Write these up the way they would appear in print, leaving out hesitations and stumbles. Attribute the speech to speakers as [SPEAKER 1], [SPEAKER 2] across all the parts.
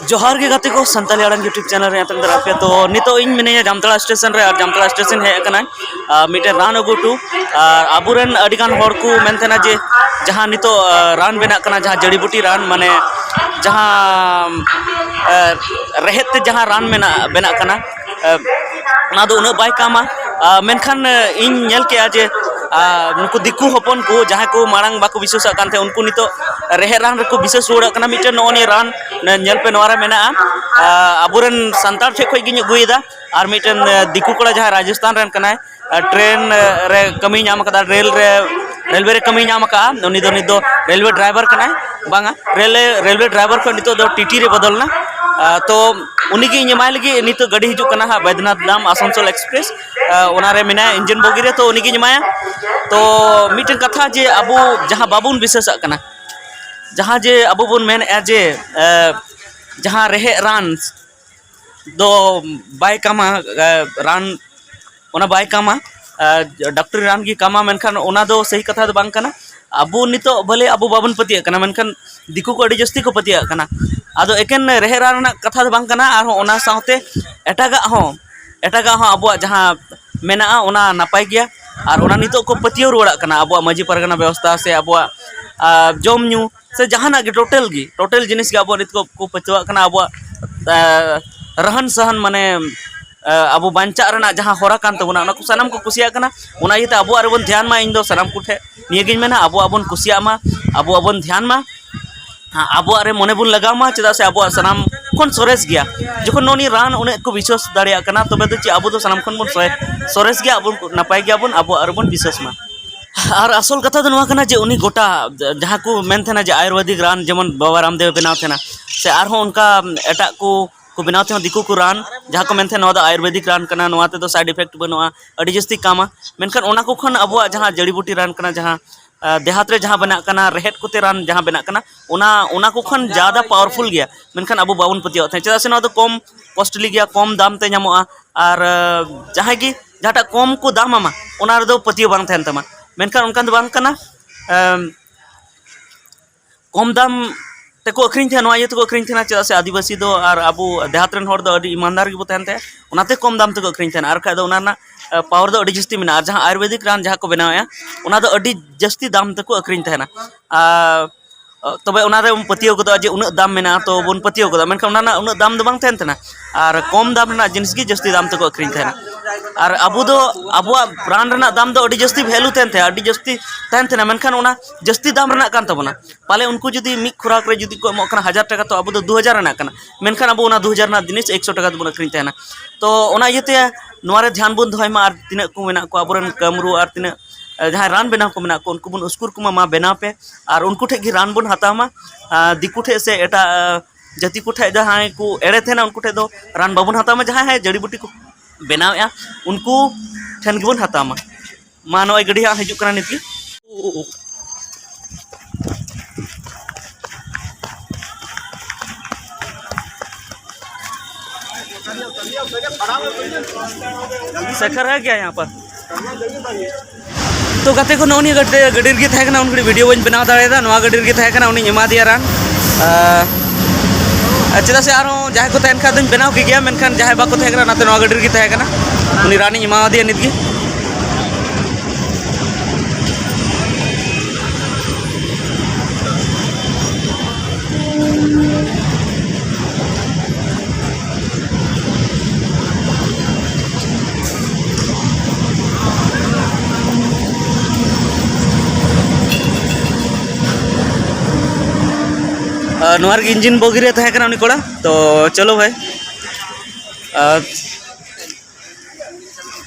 [SPEAKER 1] जोहार के गाते को संताली आड़ान यूट्यूब चैनल रे तंग दरापे तो नितो इन मिने जामतला स्टेशन रे और जामतला स्टेशन है कना मिटे रान अगुटू आबुरन अडिगान हर को मेनतेना जे जहां नितो रान बेना कना जहां जड़ी बूटी रान माने जहां रेहत जहां रान मेना बेना कना ना दो उना बाय कामा मेनखान इन नेल के आज नुकु दिकु हपन को जहां को मांग बाको विशेष कानते उनको नितो रेहे रान रे को विशेष रोड कना मिटे नोनी रान नेल पे नोरा मेना आबुरन संतार ठे खोय गिन गुइदा और मिटन दिकु कोड़ा जहां राजस्थान रन कना ट्रेन रे कमी नाम कदा रेलवे रे कमी नाम का उनी दो रेलवे ड्राइवर कना बांगा रेलवे ड्राइवर को नितो दो टीटी रे बदलना तो उनी की इमाय लगी नितो गाड़ी हिजु कना बैद्यनाथ धाम आसनसोल एक्सप्रेस ओनारे मेना इंजन बोगी रे तो उनी की इमाया तो मिटन कथा जे अबो जहां बाबुन विशेष कना जहां जे अबो बुन मेन जे जहां रेहे रान दो बाय कामा रान ओना बाय कामा डॉक्टर रान की कामा मेनखान ओना दो सही कथा दो बांग कना अबो नितो भले अबो बाबन पतिया कना मेनखान दिकु को अडी जस्ती को पतिया कना आदो एकेन रेहे रान कथा दो बांग कना आर ओना साथे एटागा हो अबो जहां मेना ओना नापाय गया और ओना नितो को पतियो रोड़ा कना अबो माजी परगना व्यवस्था से अबो जम न्यू से जहाना के टोटल जिनिस के अबो नित को पतिवा कना अबो रहन सहन माने अबो बांचा रना जहां होरा कान तबना ओना को सनम को कुसिया कना ओना इते अबो आरबन ध्यान मा इन दो सनम कुठे नियगिन मेना अबो अबन कुसिया मा अबो अबन ध्यान मा अबो आरे मने बुन लगाव मा चदा से अबो सनम कोन सोरेस गया जखन नोनी रान ओने को विश्वास दाड़िया कना तबे दो ची अबो दो सनम कोन बुन सोरेस गया अबो नपाय गया बुन अबो आरबन विश्वास मा और असल कथा दो नवा कना जे उनी गोटा जहां को मेन थेना जे आयुर्वेदिक रान जेमन बाबा रामदेव बनाव थेना से आर हो उनका एटा को बनाव थे दिकु को रान जहां को मेनथे नवा आयुर्वेदिक रान कना नवा ते दो साइड इफेक्ट बनवा अडी जस्ती कामा मेनखान ओना को खन अबो जहां जड़ी बूटी रान कना जहां देहात रे जहां बना कना रेहेट कोते रान जहां बना कना ओना को खन ज्यादा पावरफुल गया मेनखान अबो बाबन पतिया थे चदा से नवा तो कम कॉस्टली गया कम दाम ते ᱧᱟᱢᱚᱜᱼᱟ और जहां की जहाटा कम को दाम आमा ओना रे दो पतिया बांग थेन तमा मेनखान उनकान दो बांग कना कम दाम तेको अखरिन थे नवा ये तो अखरिन थे चदा से आदिवासी दो और अबो देहात रन हर दो अडी ईमानदार गे बो तहन थे ओनाते कम दाम तेको अखरिन थे आर खा दो ओना पावर दो अडी जस्ती मेना और जहां आयुर्वेदिक रान जहां को बनाया ओना दो अडी जस्ती दाम तेको अखरिन थे ना तबे ओना रे पतियो को जे उन दाम मेना तो बन पतियो को मेनखान ओना उन दाम दो बांग थेन और कम दाम ना जिनिस की जस्ती दाम तेको अखरिन थे और अबो दो अबो ब्रांड रना दाम दो अडी जस्ती वैल्यू थेन थे अडी जस्ती थेन थे मेनखान ओना जस्ती दाम रना कान तबना पाले उनको जुदी मिक खुराक रे जुदी को एमो कना 1000 टाका तो अबो दो 2000 रना कना मेनखान अबो ओना 2000 ना जिनिस 100 टाका दबन अखरिन थे तो ओना इते नोरे ध्यान बुन दोय मा और तिना को मेना को अबरन कमरू और तिना जहां रान बेना को मेना को उनको बुन उसकुर को मा बेना पे और उनको ठे की रान बुन हतामा दिकु ठे से एटा जति को ठे जहां को एड़े थे ना उनको ठे दो रान बाबुन हतामा जहां है जड़ी बूटी को बनाया उनको ठन गिबन हतामा मा नोय गडी हा हिजु कना नित सखर है क्या यहाँ पर तो गाते को नौनी गडीर गे थे कना उनकी वीडियो बन बनाव दाड़ेदा नवा गडीर गे थे कना उनी एमा दिया रान चदा से आरो जहां को तहन खा दिन बनाव के गया मेनखान जहां बाको थे कना नाते नवा गडीर गे थे कना उनी रानी एमा दिया नित गे नोर इंजिन बोगी रे थे उनी कोड़ा तो चलो भाई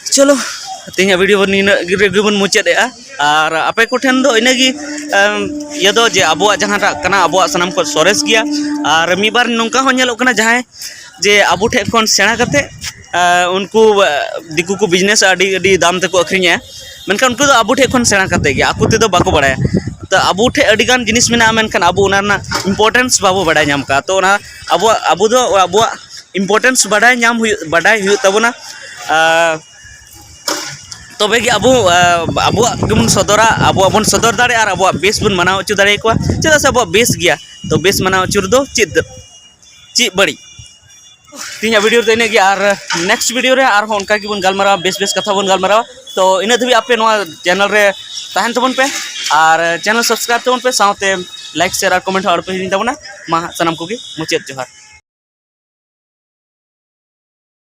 [SPEAKER 1] चलो तीन वीडियो बन मुचाद और आपे को ठेन दो इनगी ये दो जे अबो जहां कना अबो सनम को सोरेस गया और मी बार नोंका हो नेलो कना जहां जे अबो ठे कोन सेणा करते उनको दिकु को बिजनेस अडी अडी दाम ते को अखरिया मेनखान उनको दो अबो ठे कोन सेणा करते गया आकु ते दो बाको बड़ाया तो अबो ठे अडिगान जिनिस मेना मेनखान अबो उनारना इम्पोर्टेंस बाबो बड़ाय नाम का तो ना अबो दो अबो इम्पोर्टेंस बड़ाय नाम बड़ाय तबना तबे कि अबो गेबन सदरा अबो सदर दाड़े और अबो बेस बन मनाव अचु दाड़े को चदा से अबो बेस गया तो बेस मनाव अचुर दो चिद ची बड़ी तीन वीडियो तो इन्हें और नेक्स्ट वीडियो रे और उनका की बन गलमारा बेस बेस कथा बन गलमारा तो इन धबी आपे चैनल रे तहन तबन पे और चैनल सब्सक्राइब तबन पे साथे लाइक शेयर और कमेंट और पे तबना मा सनम को मुचाद जोहार।